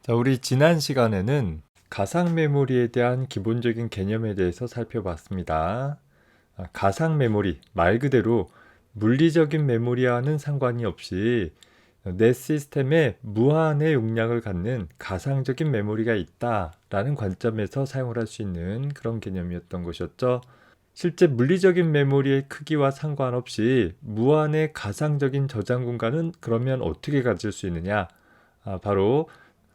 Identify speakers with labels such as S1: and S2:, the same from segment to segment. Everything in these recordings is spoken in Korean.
S1: 자, 우리 지난 시간에는 가상 메모리에 대한 기본적인 개념에 대해서 살펴봤습니다. 가상 메모리, 말 그대로 물리적인 메모리와는 상관이 없이 내 시스템에 무한의 용량을 갖는 가상적인 메모리가 있다라는 관점에서 사용을 할 수 있는 그런 개념이었던 것이었죠. 실제 물리적인 메모리의 크기와 상관없이 무한의 가상적인 저장 공간은 그러면 어떻게 가질 수 있느냐? 바로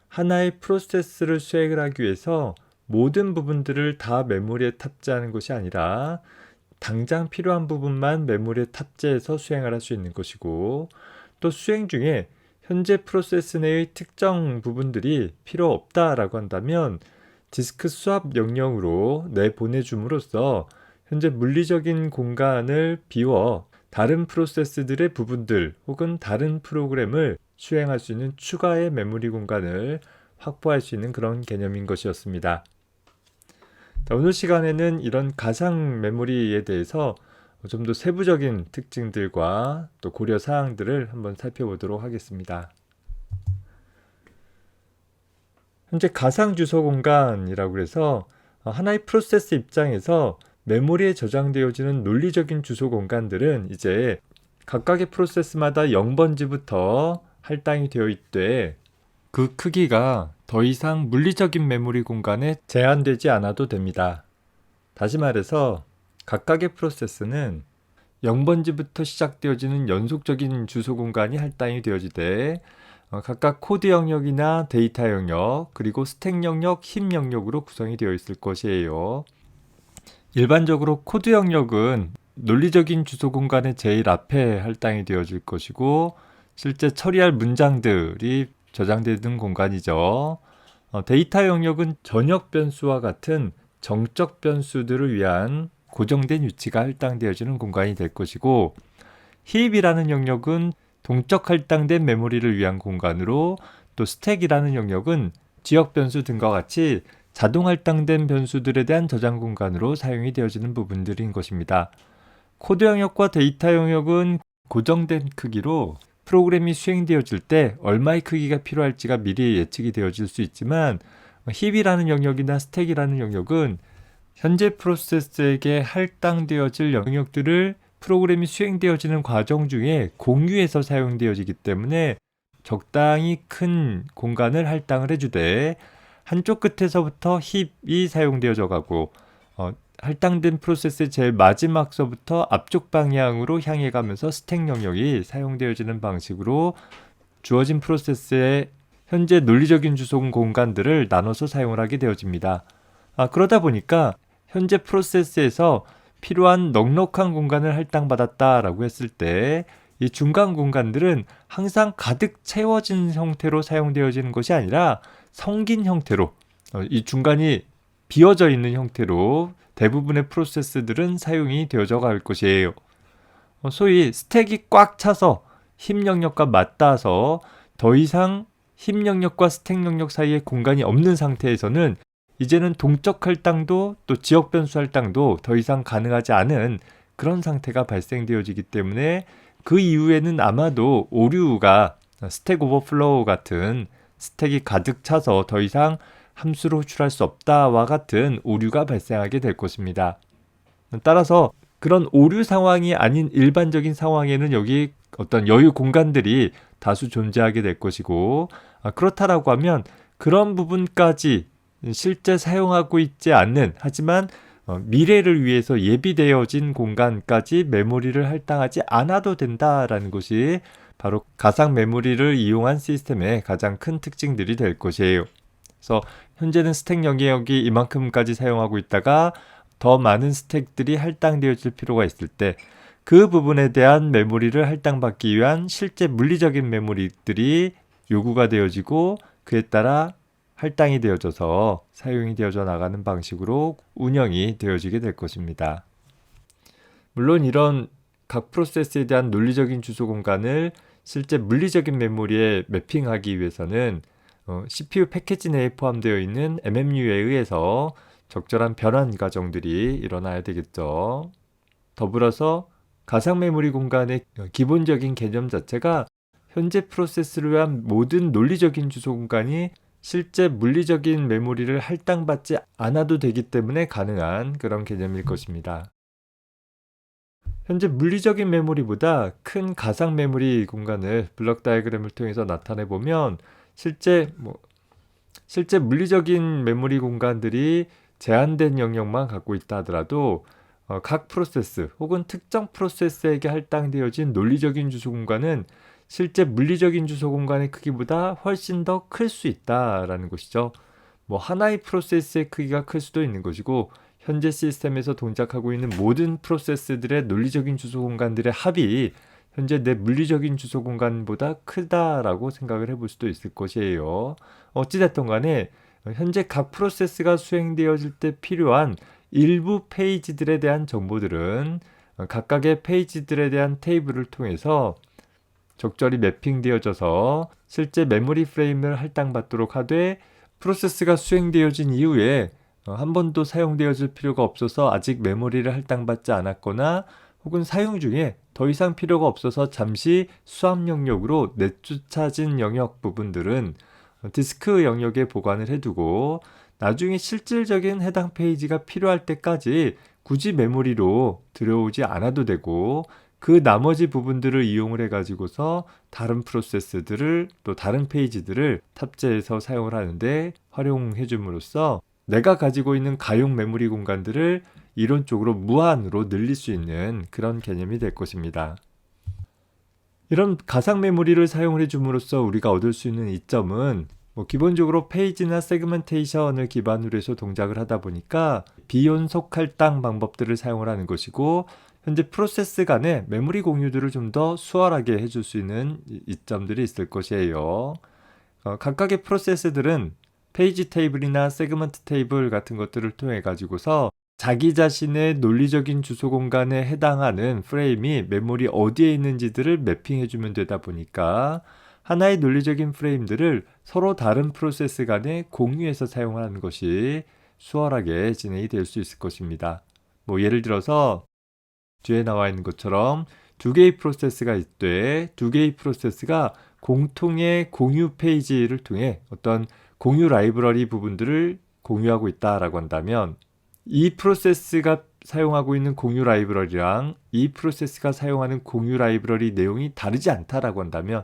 S1: 하나의 프로세스를 수행을 하기 위해서 모든 부분들을 다 메모리에 탑재하는 것이 아니라 당장 필요한 부분만 메모리에 탑재해서 수행을 할 수 있는 것이고, 또 수행 중에 현재 프로세스 내의 특정 부분들이 필요 없다라고 한다면 디스크 스왑 명령으로 내보내줌으로써 현재 물리적인 공간을 비워 다른 프로세스들의 부분들 혹은 다른 프로그램을 수행할 수 있는 추가의 메모리 공간을 확보할 수 있는 그런 개념인 것이었습니다. 자, 오늘 시간에는 이런 가상 메모리에 대해서 좀 더 세부적인 특징들과 또 고려 사항들을 한번 살펴보도록 하겠습니다. 현재 가상 주소 공간이라고 해서 하나의 프로세스 입장에서 메모리에 저장되어지는 논리적인 주소 공간들은 이제 각각의 프로세스마다 0번지부터 할당이 되어 있되 그 크기가 더 이상 물리적인 메모리 공간에 제한되지 않아도 됩니다. 다시 말해서 각각의 프로세스는 0번지부터 시작되어지는 연속적인 주소 공간이 할당이 되어지되 각각 코드 영역이나 데이터 영역, 그리고 스택 영역, 힙 영역으로 구성이 되어 있을 것이에요. 일반적으로 코드 영역은 논리적인 주소 공간의 제일 앞에 할당이 되어질 것이고 실제 처리할 문장들이 저장되는 공간이죠. 데이터 영역은 전역 변수와 같은 정적 변수들을 위한 고정된 위치가 할당되어지는 공간이 될 것이고, 힙이라는 영역은 동적 할당된 메모리를 위한 공간으로, 또 스택이라는 영역은 지역 변수 등과 같이 자동 할당된 변수들에 대한 저장 공간으로 사용이 되어지는 부분들인 것입니다. 코드 영역과 데이터 영역은 고정된 크기로 프로그램이 수행되어질 때 얼마의 크기가 필요할지가 미리 예측이 되어질 수 있지만, 힙이라는 영역이나 스택이라는 영역은 현재 프로세스에게 할당되어질 영역들을 프로그램이 수행되어지는 과정 중에 공유해서 사용되어지기 때문에 적당히 큰 공간을 할당을 해주되, 한쪽 끝에서부터 힙이 사용되어져 가고 할당된 프로세스의 제일 마지막서부터 앞쪽 방향으로 향해 가면서 스택 영역이 사용되어지는 방식으로 주어진 프로세스의 현재 논리적인 주소 공간들을 나눠서 사용을 하게 되어집니다. 그러다 보니까 현재 프로세스에서 필요한 넉넉한 공간을 할당받았다라고 했을 때 이 중간 공간들은 항상 가득 채워진 형태로 사용되어지는 것이 아니라 성긴 형태로, 이 중간이 비어져 있는 형태로 대부분의 프로세스들은 사용이 되어져 갈 것이에요. 소위 스택이 꽉 차서 힙 영역과 맞닿아서 더 이상 힙 영역과 스택 영역 사이에 공간이 없는 상태에서는 이제는 동적 할당도 또 지역 변수 할당도 더 이상 가능하지 않은 그런 상태가 발생되어지기 때문에 그 이후에는 아마도 오류가 스택 오버플로우 같은 스택이 가득 차서 더 이상 함수로 호출할 수 없다와 같은 오류가 발생하게 될 것입니다. 따라서 그런 오류 상황이 아닌 일반적인 상황에는 여기 어떤 여유 공간들이 다수 존재하게 될 것이고, 그렇다라고 하면 그런 부분까지 실제 사용하고 있지 않는, 하지만 미래를 위해서 예비되어진 공간까지 메모리를 할당하지 않아도 된다라는 것이 바로 가상 메모리를 이용한 시스템의 가장 큰 특징들이 될 것이에요. 그래서 현재는 스택 영역이 이만큼까지 사용하고 있다가 더 많은 스택들이 할당되어질 필요가 있을 때 그 부분에 대한 메모리를 할당받기 위한 실제 물리적인 메모리들이 요구가 되어지고 그에 따라 할당이 되어져서 사용이 되어져 나가는 방식으로 운영이 되어지게 될 것입니다. 물론 이런 각 프로세스에 대한 논리적인 주소 공간을 실제 물리적인 메모리에 매핑하기 위해서는 CPU 패키지 내에 포함되어 있는 MMU에 의해서 적절한 변환 과정들이 일어나야 되겠죠. 더불어서 가상 메모리 공간의 기본적인 개념 자체가 현재 프로세스를 위한 모든 논리적인 주소 공간이 실제 물리적인 메모리를 할당받지 않아도 되기 때문에 가능한 그런 개념일 것입니다. 현재 물리적인 메모리보다 큰 가상 메모리 공간을 블록 다이어그램을 통해서 나타내 보면 실제 물리적인 메모리 공간들이 제한된 영역만 갖고 있다 하더라도 각 프로세스 혹은 특정 프로세스에게 할당되어진 논리적인 주소 공간은 실제 물리적인 주소 공간의 크기보다 훨씬 더 클 수 있다라는 것이죠. 하나의 프로세스의 크기가 클 수도 있는 것이고 현재 시스템에서 동작하고 있는 모든 프로세스들의 논리적인 주소 공간들의 합이 현재 내 물리적인 주소 공간보다 크다라고 생각을 해볼 수도 있을 것이에요. 어찌됐든 간에 현재 각 프로세스가 수행되어질 때 필요한 일부 페이지들에 대한 정보들은 각각의 페이지들에 대한 테이블을 통해서 적절히 매핑되어져서 실제 메모리 프레임을 할당받도록 하되 프로세스가 수행되어진 이후에 한 번도 사용되어질 필요가 없어서 아직 메모리를 할당받지 않았거나 혹은 사용 중에 더 이상 필요가 없어서 잠시 수압 영역으로 내쫓아진 영역 부분들은 디스크 영역에 보관을 해두고 나중에 실질적인 해당 페이지가 필요할 때까지 굳이 메모리로 들여오지 않아도 되고 그 나머지 부분들을 이용을 해가지고서 다른 프로세스들을 또 다른 페이지들을 탑재해서 사용을 하는데 활용해 줌으로써 내가 가지고 있는 가용 메모리 공간들을 이론적으로 무한으로 늘릴 수 있는 그런 개념이 될 것입니다. 이런 가상 메모리를 사용을 해줌으로써 우리가 얻을 수 있는 이점은 기본적으로 페이지나 세그멘테이션을 기반으로 해서 동작을 하다 보니까 비연속 할당 방법들을 사용을 하는 것이고 현재 프로세스 간의 메모리 공유들을 좀 더 수월하게 해줄 수 있는 이점들이 있을 것이에요. 각각의 프로세스들은 페이지 테이블이나 세그먼트 테이블 같은 것들을 통해 가지고서 자기 자신의 논리적인 주소 공간에 해당하는 프레임이 메모리 어디에 있는지들을 매핑해주면 되다 보니까 하나의 논리적인 프레임들을 서로 다른 프로세스 간에 공유해서 사용하는 것이 수월하게 진행이 될 수 있을 것입니다. 예를 들어서 뒤에 나와 있는 것처럼 두 개의 프로세스가 있되 두 개의 프로세스가 공통의 공유 페이지를 통해 어떤 공유 라이브러리 부분들을 공유하고 있다라고 한다면 이 프로세스가 사용하고 있는 공유 라이브러리랑 이 프로세스가 사용하는 공유 라이브러리 내용이 다르지 않다라고 한다면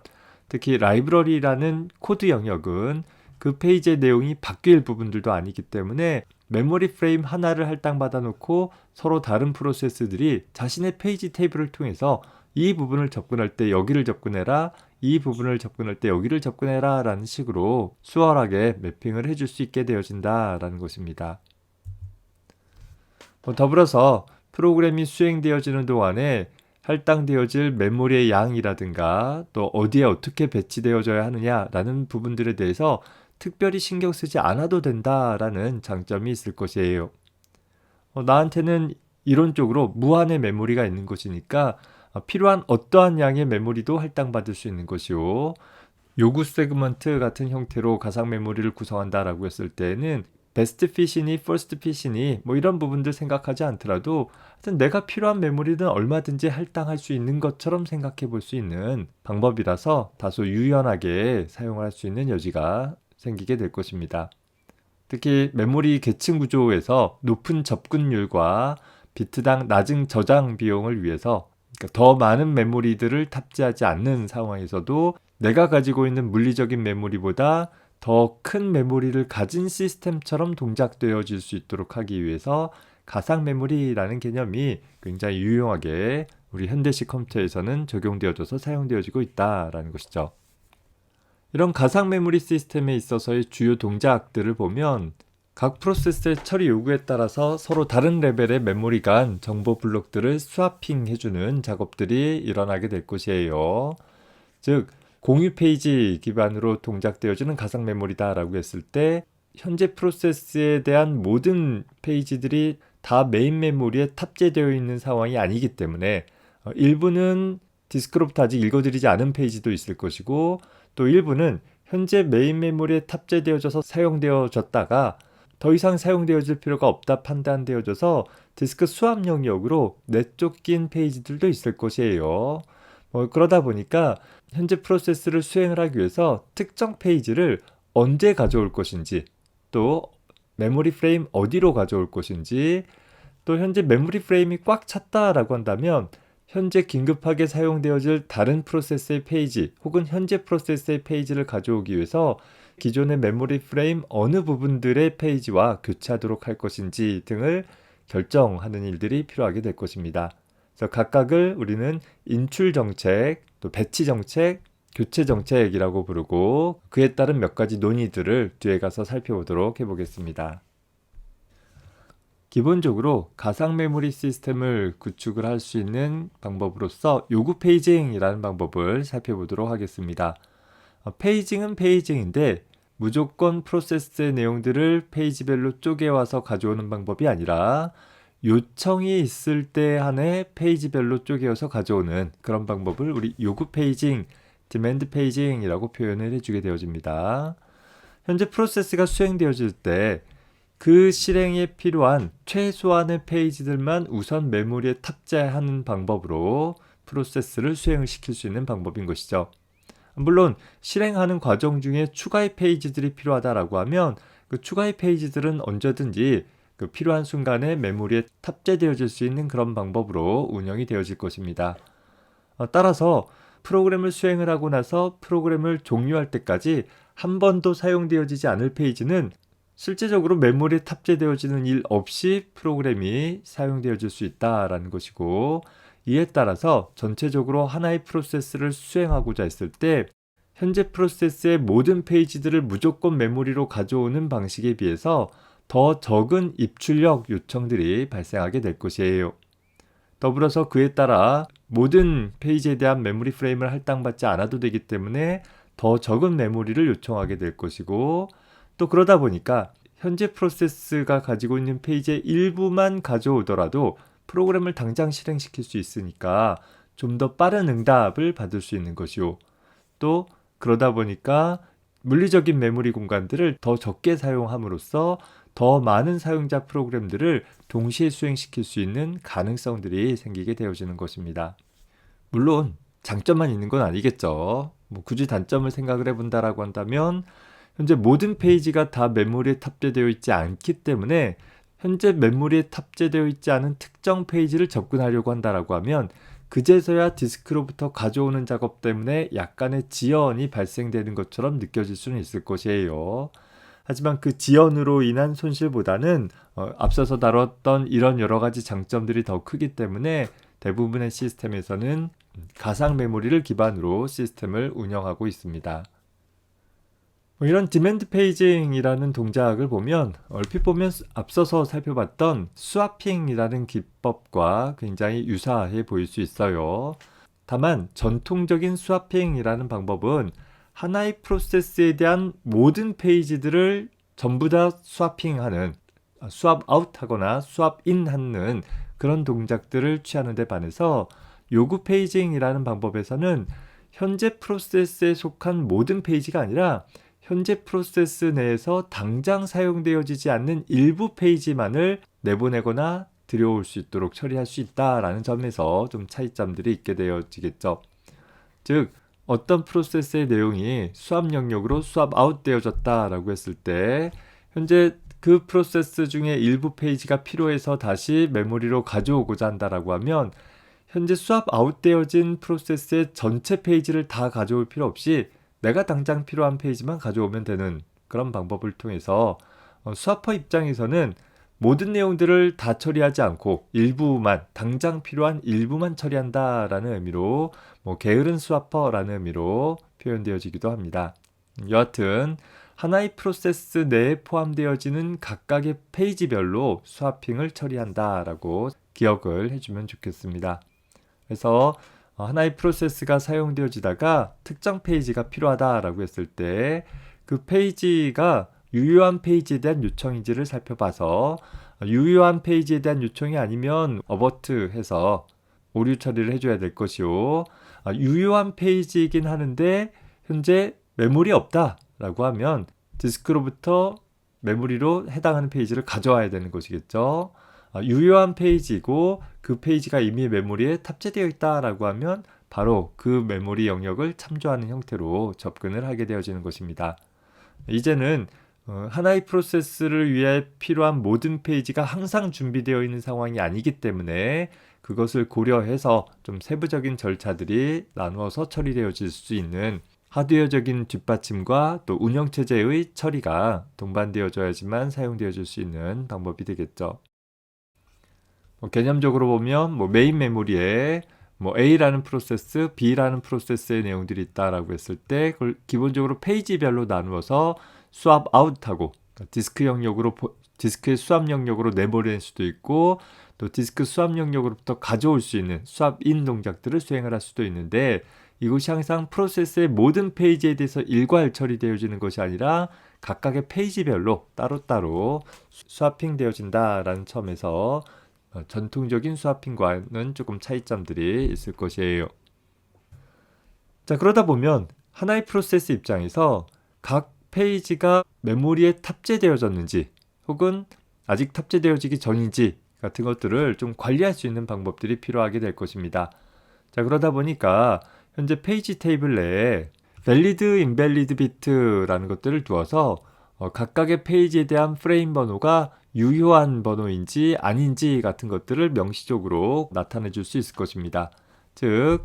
S1: 특히 라이브러리라는 코드 영역은 그 페이지의 내용이 바뀔 부분들도 아니기 때문에 메모리 프레임 하나를 할당받아 놓고 서로 다른 프로세스들이 자신의 페이지 테이블을 통해서 이 부분을 접근할 때 여기를 접근해라, 이 부분을 접근할 때 여기를 접근해라 라는 식으로 수월하게 매핑을 해줄 수 있게 되어진다라는 것입니다. 더불어서 프로그램이 수행되어지는 동안에 할당되어질 메모리의 양이라든가 또 어디에 어떻게 배치되어져야 하느냐라는 부분들에 대해서 특별히 신경 쓰지 않아도 된다라는 장점이 있을 것이에요. 나한테는 이론적으로 무한의 메모리가 있는 것이니까 필요한 어떠한 양의 메모리도 할당받을 수 있는 것이요. 요구 세그먼트 같은 형태로 가상 메모리를 구성한다라고 했을 때는 베스트 핏이니 퍼스트 핏이니 이런 부분들 생각하지 않더라도 하여튼 내가 필요한 메모리는 얼마든지 할당할 수 있는 것처럼 생각해 볼 수 있는 방법이라서 다소 유연하게 사용할 수 있는 여지가 생기게 될 것입니다. 특히 메모리 계층 구조에서 높은 접근율과 비트당 낮은 저장 비용을 위해서 더 많은 메모리들을 탑재하지 않는 상황에서도 내가 가지고 있는 물리적인 메모리보다 더 큰 메모리를 가진 시스템처럼 동작되어질 수 있도록 하기 위해서 가상 메모리라는 개념이 굉장히 유용하게 우리 현대식 컴퓨터에서는 적용되어져서 사용되어지고 있다라는 것이죠. 이런 가상 메모리 시스템에 있어서의 주요 동작들을 보면 각 프로세스의 처리 요구에 따라서 서로 다른 레벨의 메모리 간 정보 블록들을 스와핑 해주는 작업들이 일어나게 될 것이에요. 즉 공유 페이지 기반으로 동작되어지는 가상 메모리다라고 했을 때 현재 프로세스에 대한 모든 페이지들이 다 메인 메모리에 탑재되어 있는 상황이 아니기 때문에 일부는 디스크로부터 아직 읽어드리지 않은 페이지도 있을 것이고 또 일부는 현재 메인 메모리에 탑재되어져서 사용되어졌다가 더 이상 사용되어질 필요가 없다 판단되어져서 디스크 수압 영역으로 내쫓긴 페이지들도 있을 것이에요. 그러다 보니까 현재 프로세스를 수행을 하기 위해서 특정 페이지를 언제 가져올 것인지, 또 메모리 프레임 어디로 가져올 것인지, 또 현재 메모리 프레임이 꽉 찼다라고 한다면 현재 긴급하게 사용되어질 다른 프로세스의 페이지 혹은 현재 프로세스의 페이지를 가져오기 위해서 기존의 메모리 프레임 어느 부분들의 페이지와 교체하도록 할 것인지 등을 결정하는 일들이 필요하게 될 것입니다. 그래서 각각을 우리는 인출 정책, 또 배치 정책, 교체 정책이라고 부르고 그에 따른 몇 가지 논의들을 뒤에 가서 살펴보도록 해보겠습니다. 기본적으로 가상 메모리 시스템을 구축을 할 수 있는 방법으로서 요구 페이징이라는 방법을 살펴보도록 하겠습니다. 페이징은 페이징인데 무조건 프로세스의 내용들을 페이지별로 쪼개와서 가져오는 방법이 아니라 요청이 있을 때 한해 페이지별로 쪼개어서 가져오는 그런 방법을 우리 요구 페이징, 디맨드 페이징이라고 표현을 해주게 되어집니다. 현재 프로세스가 수행되어질 때 그 실행에 필요한 최소한의 페이지들만 우선 메모리에 탑재하는 방법으로 프로세스를 수행을 시킬 수 있는 방법인 것이죠. 물론 실행하는 과정 중에 추가의 페이지들이 필요하다라고 하면 그 추가의 페이지들은 언제든지 그 필요한 순간에 메모리에 탑재되어질 수 있는 그런 방법으로 운영이 되어질 것입니다. 따라서 프로그램을 수행을 하고 나서 프로그램을 종료할 때까지 한 번도 사용되어지지 않을 페이지는 실제적으로 메모리에 탑재되어지는 일 없이 프로그램이 사용되어질 수 있다라는 것이고, 이에 따라서 전체적으로 하나의 프로세스를 수행하고자 했을 때 현재 프로세스의 모든 페이지들을 무조건 메모리로 가져오는 방식에 비해서 더 적은 입출력 요청들이 발생하게 될 것이에요. 더불어서 그에 따라 모든 페이지에 대한 메모리 프레임을 할당받지 않아도 되기 때문에 더 적은 메모리를 요청하게 될 것이고, 또 그러다 보니까 현재 프로세스가 가지고 있는 페이지의 일부만 가져오더라도 프로그램을 당장 실행시킬 수 있으니까 좀 더 빠른 응답을 받을 수 있는 것이요. 또 그러다 보니까 물리적인 메모리 공간들을 더 적게 사용함으로써 더 많은 사용자 프로그램들을 동시에 수행시킬 수 있는 가능성들이 생기게 되어지는 것입니다. 물론 장점만 있는 건 아니겠죠. 굳이 단점을 생각을 해본다라고 한다면 현재 모든 페이지가 다 메모리에 탑재되어 있지 않기 때문에 현재 메모리에 탑재되어 있지 않은 특정 페이지를 접근하려고 한다라고 하면 그제서야 디스크로부터 가져오는 작업 때문에 약간의 지연이 발생되는 것처럼 느껴질 수는 있을 것이에요. 하지만 그 지연으로 인한 손실보다는 앞서서 다뤘던 이런 여러 가지 장점들이 더 크기 때문에 대부분의 시스템에서는 가상 메모리를 기반으로 시스템을 운영하고 있습니다. 이런 디맨드 페이징이라는 동작을 보면 얼핏 보면 앞서서 살펴봤던 스와핑이라는 기법과 굉장히 유사해 보일 수 있어요. 다만 전통적인 스와핑이라는 방법은 하나의 프로세스에 대한 모든 페이지들을 전부 다 스와핑하는, 스왑 아웃하거나 스왑 인하는 그런 동작들을 취하는 데 반해서 요구 페이징이라는 방법에서는 현재 프로세스에 속한 모든 페이지가 아니라 현재 프로세스 내에서 당장 사용되어지지 않는 일부 페이지만을 내보내거나 들여올 수 있도록 처리할 수 있다라는 점에서 좀 차이점들이 있게 되어지겠죠. 즉 어떤 프로세스의 내용이 스왑 영역으로 스왑 아웃 되어졌다라고 했을 때 현재 그 프로세스 중에 일부 페이지가 필요해서 다시 메모리로 가져오고자 한다라고 하면 현재 스왑 아웃 되어진 프로세스의 전체 페이지를 다 가져올 필요 없이 내가 당장 필요한 페이지만 가져오면 되는 그런 방법을 통해서 스와퍼 입장에서는 모든 내용들을 다 처리하지 않고 일부만, 당장 필요한 일부만 처리한다라는 의미로 게으른 스와퍼라는 의미로 표현되어지기도 합니다. 여하튼 하나의 프로세스 내에 포함되어지는 각각의 페이지별로 스와핑을 처리한다라고 기억을 해주면 좋겠습니다. 그래서 하나의 프로세스가 사용되어지다가 특정 페이지가 필요하다라고 했을 때 그 페이지가 유효한 페이지에 대한 요청인지를 살펴봐서 유효한 페이지에 대한 요청이 아니면 어버트 해서 오류 처리를 해줘야 될 것이요. 유효한 페이지이긴 하는데 현재 메모리 없다라고 하면 디스크로부터 메모리로 해당하는 페이지를 가져와야 되는 것이겠죠. 유효한 페이지고 그 페이지가 이미 메모리에 탑재되어 있다라고 하면 바로 그 메모리 영역을 참조하는 형태로 접근을 하게 되어지는 것입니다. 이제는 하나의 프로세스를 위해 필요한 모든 페이지가 항상 준비되어 있는 상황이 아니기 때문에 그것을 고려해서 좀 세부적인 절차들이 나누어서 처리되어질 수 있는 하드웨어적인 뒷받침과 또 운영체제의 처리가 동반되어져야지만 사용되어질 수 있는 방법이 되겠죠. 개념적으로 보면 메인 메모리에 A라는 프로세스, B라는 프로세스의 내용들이 있다라고 했을 때 그걸 기본적으로 페이지별로 나누어서 수압 아웃하고 디스크 영역으로 디스크의 수압 영역으로 내보낼 수도 있고 또 디스크 수압 영역으로부터 가져올 수 있는 수압 인 동작들을 수행을 할 수도 있는데 이것이 항상 프로세스의 모든 페이지에 대해서 일괄 처리되어지는 것이 아니라 각각의 페이지별로 따로따로 스와핑 되어진다라는 점에서 전통적인 스와핑과는 조금 차이점들이 있을 것이에요. 자, 그러다 보면 하나의 프로세스 입장에서 각 페이지가 메모리에 탑재되어졌는지 혹은 아직 탑재되어지기 전인지 같은 것들을 좀 관리할 수 있는 방법들이 필요하게 될 것입니다. 자, 그러다 보니까 현재 페이지 테이블 내에 valid, invalid bit라는 것들을 두어서 각각의 페이지에 대한 프레임 번호가 유효한 번호인지 아닌지 같은 것들을 명시적으로 나타내 줄 수 있을 것입니다. 즉,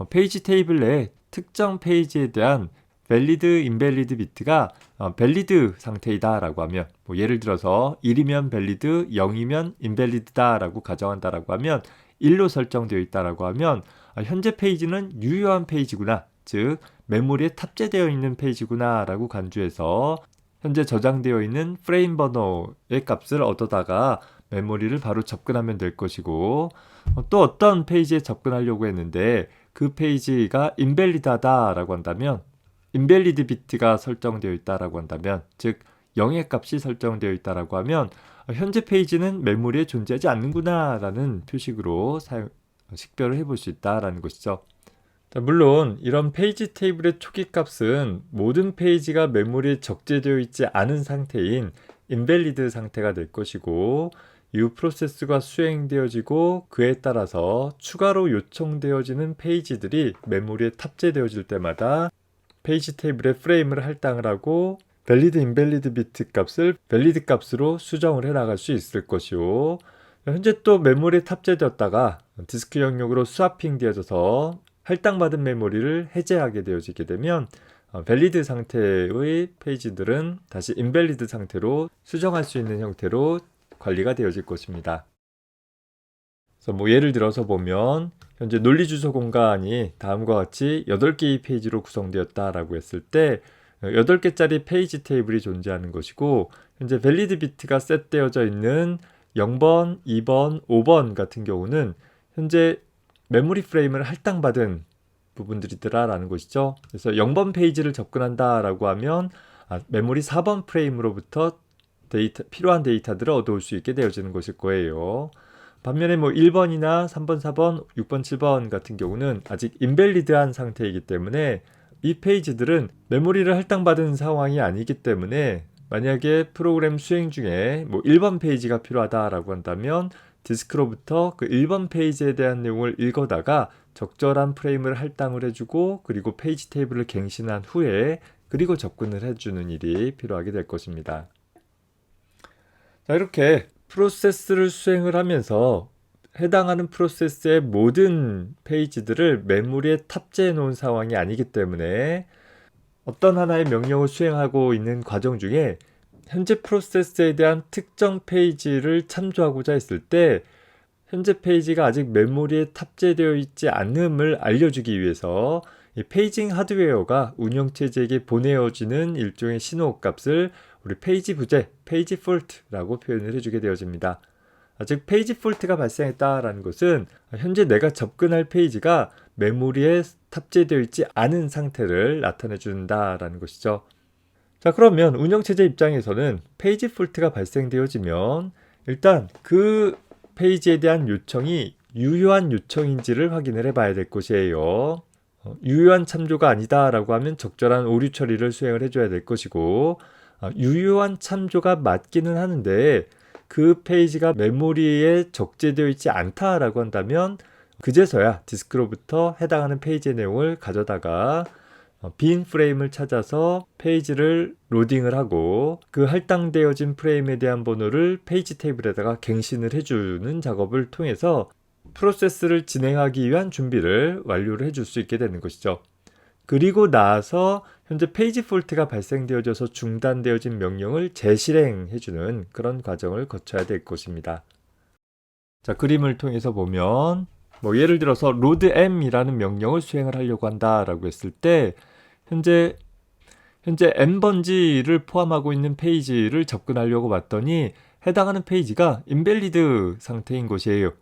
S1: 페이지 테이블 내에 특정 페이지에 대한 valid, invalid bit가 valid 상태이다 라고 하면 예를 들어서 1이면 valid, 0이면 invalid다 라고 가정한다라고 하면 1로 설정되어 있다라고 하면 현재 페이지는 유효한 페이지구나, 즉 메모리에 탑재되어 있는 페이지구나 라고 간주해서 현재 저장되어 있는 프레임 번호의 값을 얻어다가 메모리를 바로 접근하면 될 것이고 또 어떤 페이지에 접근하려고 했는데 그 페이지가 인밸리드하다 라고 한다면 인밸리드 비트가 설정되어 있다라고 한다면 즉 0의 값이 설정되어 있다라고 하면 현재 페이지는 메모리에 존재하지 않는구나 라는 표식으로 식별을 해볼 수 있다라는 것이죠. 자, 물론 이런 페이지 테이블의 초기 값은 모든 페이지가 메모리에 적재되어 있지 않은 상태인 인밸리드 상태가 될 것이고 이후 프로세스가 수행되어지고 그에 따라서 추가로 요청되어지는 페이지들이 메모리에 탑재되어질 때마다 페이지 테이블의 프레임을 할당을 하고 valid, invalid 비트 값을 valid 값으로 수정을 해 나갈 수 있을 것이요. 현재 또 메모리에 탑재되었다가 디스크 영역으로 스와핑 되어져서 할당받은 메모리를 해제하게 되어지게 되면 valid 상태의 페이지들은 다시 invalid 상태로 수정할 수 있는 형태로 관리가 되어질 것입니다. 그래서 예를 들어서 보면 현재 논리 주소 공간이 다음과 같이 8개의 페이지로 구성되었다라고 했을 때 8개짜리 페이지 테이블이 존재하는 것이고 현재 valid 비트가 셋되어져 있는 0번, 2번, 5번 같은 경우는 현재 메모리 프레임을 할당받은 부분들이더라라는 것이죠. 그래서 0번 페이지를 접근한다라고 하면 메모리 4번 프레임으로부터 필요한 데이터들을 얻어올 수 있게 되어지는 것일 거예요. 반면에 1번이나 3번, 4번, 6번, 7번 같은 경우는 아직 인밸리드한 상태이기 때문에 이 페이지들은 메모리를 할당받은 상황이 아니기 때문에 만약에 프로그램 수행 중에 1번 페이지가 필요하다라고 한다면 디스크로부터 그 1번 페이지에 대한 내용을 읽어다가 적절한 프레임을 할당을 해주고 그리고 페이지 테이블을 갱신한 후에 그리고 접근을 해주는 일이 필요하게 될 것입니다. 자, 이렇게 프로세스를 수행을 하면서 해당하는 프로세스의 모든 페이지들을 메모리에 탑재해 놓은 상황이 아니기 때문에 어떤 하나의 명령을 수행하고 있는 과정 중에 현재 프로세스에 대한 특정 페이지를 참조하고자 했을 때 현재 페이지가 아직 메모리에 탑재되어 있지 않음을 알려주기 위해서 이 페이징 하드웨어가 운영체제에게 보내어지는 일종의 신호 값을 우리 페이지 부재, 페이지 폴트라고 표현을 해주게 되어집니다. 즉 페이지 폴트가 발생했다라는 것은 현재 내가 접근할 페이지가 메모리에 탑재되어 있지 않은 상태를 나타내 준다라는 것이죠. 자, 그러면 운영체제 입장에서는 페이지 폴트가 발생되어지면 일단 그 페이지에 대한 요청이 유효한 요청인지를 확인을 해봐야 될 것이에요. 유효한 참조가 아니다라고 하면 적절한 오류 처리를 수행을 해줘야 될 것이고 유효한 참조가 맞기는 하는데 그 페이지가 메모리에 적재되어 있지 않다라고 한다면 그제서야 디스크로부터 해당하는 페이지의 내용을 가져다가 빈 프레임을 찾아서 페이지를 로딩을 하고 그 할당되어진 프레임에 대한 번호를 페이지 테이블에다가 갱신을 해주는 작업을 통해서 프로세스를 진행하기 위한 준비를 완료를 해줄 수 있게 되는 것이죠. 그리고 나서 현재 페이지 폴트가 발생되어져서 중단되어진 명령을 재실행해주는 그런 과정을 거쳐야 될 것입니다. 자, 그림을 통해서 보면 예를 들어서 loadm이라는 명령을 수행을 하려고 한다라고 했을 때 현재 n번지를 포함하고 있는 페이지를 접근하려고 봤더니 해당하는 페이지가 invalid 상태인 것이에요.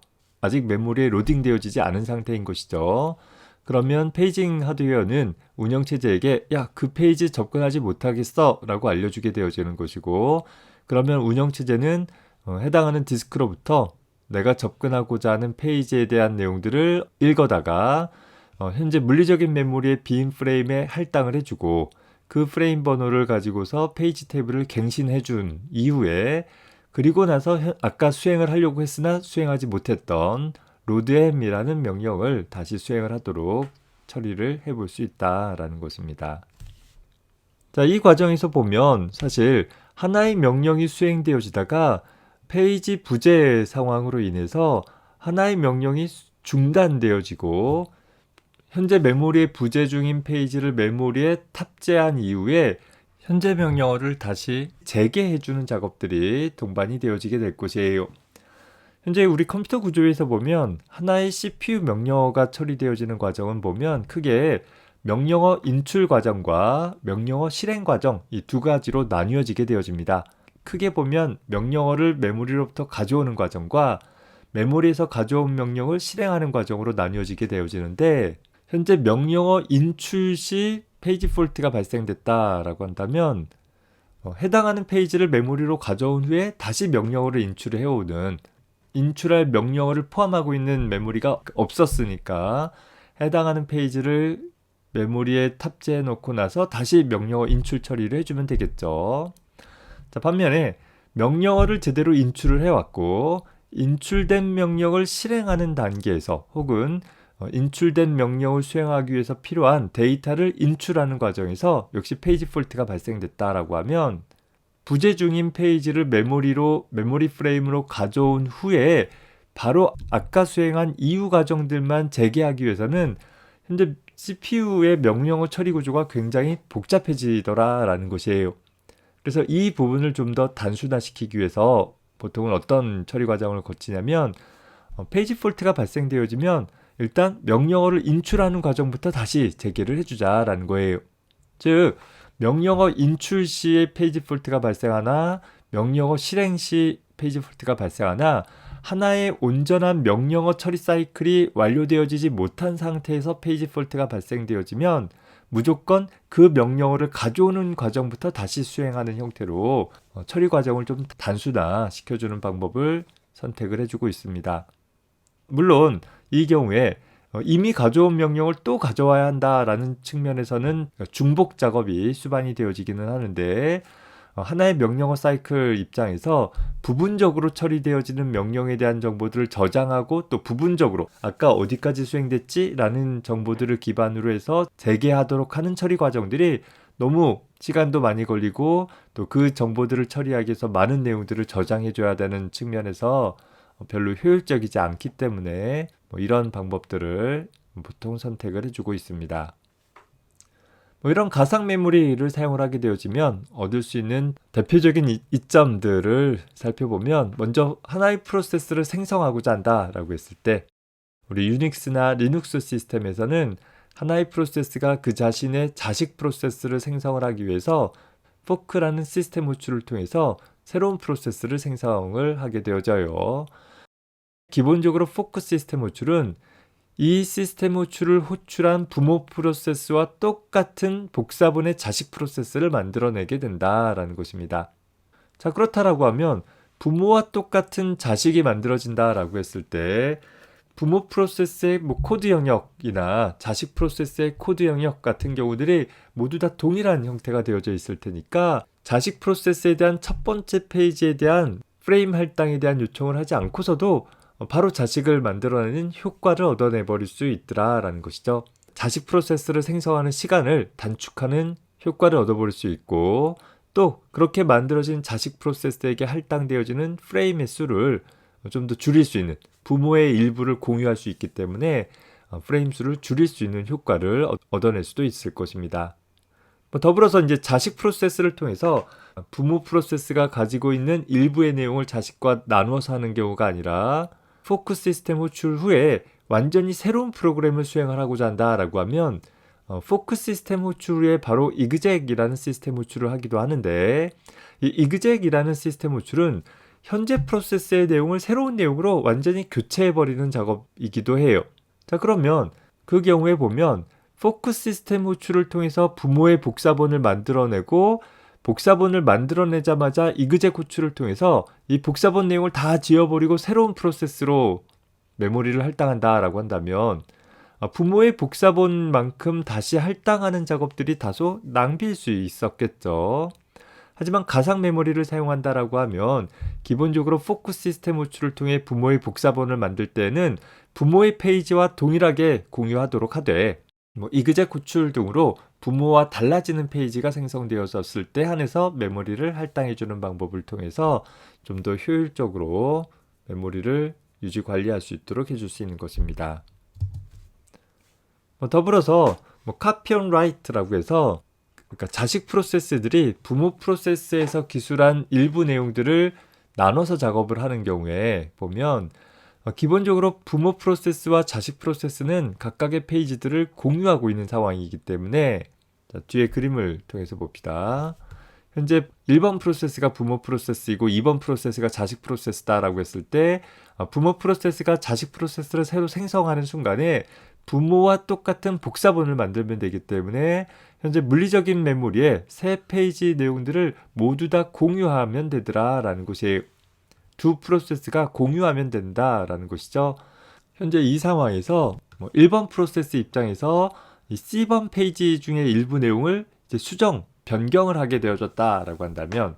S1: 아직 메모리에 로딩되어지지 않은 상태인 것이죠. 그러면 페이징 하드웨어는 운영체제에게 야, 그 페이지 접근하지 못하겠어 라고 알려주게 되어지는 것이고, 그러면 운영체제는 해당하는 디스크로부터 내가 접근하고자 하는 페이지에 대한 내용들을 읽어다가 현재 물리적인 메모리의 빈 프레임에 할당을 해주고 그 프레임 번호를 가지고서 페이지 테이블을 갱신해준 이후에 그리고 나서 아까 수행을 하려고 했으나 수행하지 못했던 loadm이라는 명령을 다시 수행을 하도록 처리를 해볼 수 있다라는 것입니다. 자, 이 과정에서 보면 사실 하나의 명령이 수행되어지다가 페이지 부재 상황으로 인해서 하나의 명령이 중단되어지고 현재 메모리에 부재 중인 페이지를 메모리에 탑재한 이후에 현재 명령어를 다시 재개해주는 작업들이 동반이 되어지게 될 것이에요. 현재 우리 컴퓨터 구조에서 보면 하나의 CPU 명령어가 처리되어지는 과정은 보면 크게 명령어 인출 과정과 명령어 실행 과정 이 두 가지로 나뉘어지게 되어집니다. 크게 보면 명령어를 메모리로부터 가져오는 과정과 메모리에서 가져온 명령을 실행하는 과정으로 나뉘어지게 되어지는데 현재 명령어 인출 시 페이지 폴트가 발생됐다라고 한다면 해당하는 페이지를 메모리로 가져온 후에 다시 명령어를 인출을 해오는 인출할 명령어를 포함하고 있는 메모리가 없었으니까 해당하는 페이지를 메모리에 탑재해 놓고 나서 다시 명령어 인출 처리를 해주면 되겠죠. 자, 반면에 명령어를 제대로 인출을 해왔고 인출된 명령을 실행하는 단계에서 혹은 인출된 명령을 수행하기 위해서 필요한 데이터를 인출하는 과정에서 역시 페이지 폴트가 발생됐다라고 하면 부재 중인 페이지를 메모리 프레임으로 가져온 후에 바로 아까 수행한 이후 과정들만 재개하기 위해서는 현재 CPU의 명령어 처리 구조가 굉장히 복잡해지더라라는 것이에요. 그래서 이 부분을 좀 더 단순화시키기 위해서 보통은 어떤 처리 과정을 거치냐면 페이지 폴트가 발생되어지면 일단 명령어를 인출하는 과정부터 다시 재개를 해주자라는 거예요. 즉 명령어 인출 시에 페이지 폴트가 발생하나 명령어 실행 시 페이지 폴트가 발생하나 하나의 온전한 명령어 처리 사이클이 완료되어지지 못한 상태에서 페이지 폴트가 발생되어지면 무조건 그 명령어를 가져오는 과정부터 다시 수행하는 형태로 처리 과정을 좀 단순화 시켜주는 방법을 선택을 해주고 있습니다. 물론 이 경우에 이미 가져온 명령을 또 가져와야 한다라는 측면에서는 중복 작업이 수반이 되어지기는 하는데 하나의 명령어 사이클 입장에서 부분적으로 처리되어지는 명령에 대한 정보들을 저장하고 또 부분적으로 아까 어디까지 수행됐지? 라는 정보들을 기반으로 해서 재개하도록 하는 처리 과정들이 너무 시간도 많이 걸리고 또 그 정보들을 처리하기 위해서 많은 내용들을 저장해 줘야 되는 측면에서 별로 효율적이지 않기 때문에 이런 방법들을 보통 선택을 해주고 있습니다. 이런 가상 메모리를 사용을 하게 되어지면 얻을 수 있는 대표적인 이점들을 살펴보면 먼저 하나의 프로세스를 생성하고자 한다라고 했을 때 우리 유닉스나 리눅스 시스템에서는 하나의 프로세스가 그 자신의 자식 프로세스를 생성을 하기 위해서 포크라는 시스템 호출을 통해서 새로운 프로세스를 생성을 하게 되어져요. 기본적으로 포크 시스템 호출은 이 시스템 호출을 호출한 부모 프로세스와 똑같은 복사본의 자식 프로세스를 만들어내게 된다라는 것입니다. 자, 그렇다라고 하면 부모와 똑같은 자식이 만들어진다라고 했을 때 부모 프로세스의 코드 영역이나 자식 프로세스의 코드 영역 같은 경우들이 모두 다 동일한 형태가 되어져 있을 테니까 자식 프로세스에 대한 첫 번째 페이지에 대한 프레임 할당에 대한 요청을 하지 않고서도 바로 자식을 만들어내는 효과를 얻어내버릴 수 있더라라는 것이죠. 자식 프로세스를 생성하는 시간을 단축하는 효과를 얻어볼 수 있고, 또 그렇게 만들어진 자식 프로세스에게 할당되어지는 프레임의 수를 좀 더 줄일 수 있는, 부모의 일부를 공유할 수 있기 때문에 프레임 수를 줄일 수 있는 효과를 얻어낼 수도 있을 것입니다. 더불어서 이제 자식 프로세스를 통해서 부모 프로세스가 가지고 있는 일부의 내용을 자식과 나누어서 하는 경우가 아니라 포크 시스템 호출 후에 완전히 새로운 프로그램을 수행하고자 한다라고 하면 포크 시스템 호출 후에 바로 exec이라는 시스템 호출을 하기도 하는데, 이 exec이라는 시스템 호출은 현재 프로세스의 내용을 새로운 내용으로 완전히 교체해버리는 작업이기도 해요. 자, 그러면 그 경우에 보면 포크 시스템 호출을 통해서 부모의 복사본을 만들어내고, 복사본을 만들어내자마자 exec 호출을 통해서 이 복사본 내용을 다 지워버리고 새로운 프로세스로 메모리를 할당한다라고 한다면 부모의 복사본만큼 다시 할당하는 작업들이 다소 낭비일 수 있었겠죠. 하지만 가상 메모리를 사용한다라고 하면 기본적으로 포크 시스템 호출을 통해 부모의 복사본을 만들 때는 부모의 페이지와 동일하게 공유하도록 하되, exec 호출 등으로 부모와 달라지는 페이지가 생성되었을 때 한해서 메모리를 할당해주는 방법을 통해서 좀 더 효율적으로 메모리를 유지 관리할 수 있도록 해줄 수 있는 것입니다. 더불어서 copy on write라고 해서, 그러니까 자식 프로세스들이 부모 프로세스에서 기술한 일부 내용들을 나눠서 작업을 하는 경우에 보면 기본적으로 부모 프로세스와 자식 프로세스는 각각의 페이지들을 공유하고 있는 상황이기 때문에, 자, 뒤에 그림을 통해서 봅시다. 현재 1번 프로세스가 부모 프로세스이고 2번 프로세스가 자식 프로세스다라고 했을 때 부모 프로세스가 자식 프로세스를 새로 생성하는 순간에 부모와 똑같은 복사본을 만들면 되기 때문에 현재 물리적인 메모리에 새 페이지 내용들을 모두 다 공유하면 되더라라는 것이, 두 프로세스가 공유하면 된다라는 것이죠. 현재 이 상황에서 1번 프로세스 입장에서 이 C번 페이지 중에 일부 내용을 이제 수정, 변경을 하게 되어졌다라고 한다면,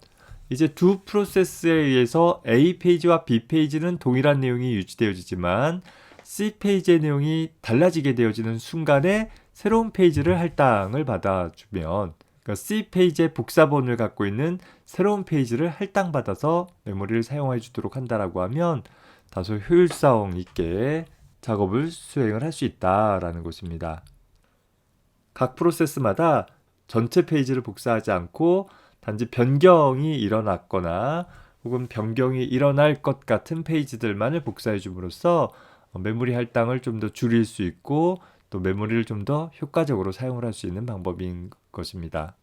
S1: 이제 두 프로세스에 의해서 A 페이지와 B 페이지는 동일한 내용이 유지되어지지만 C 페이지의 내용이 달라지게 되어지는 순간에 새로운 페이지를 할당을 받아주면, 그러니까 C 페이지의 복사본을 갖고 있는 새로운 페이지를 할당받아서 메모리를 사용해 주도록 한다라고 하면 다소 효율성 있게 작업을 수행을 할 수 있다라는 것입니다. 각 프로세스마다 전체 페이지를 복사하지 않고 단지 변경이 일어났거나 혹은 변경이 일어날 것 같은 페이지들만을 복사해 줌으로써 메모리 할당을 좀 더 줄일 수 있고, 또 메모리를 좀 더 효과적으로 사용을 할 수 있는 방법인 것입니다.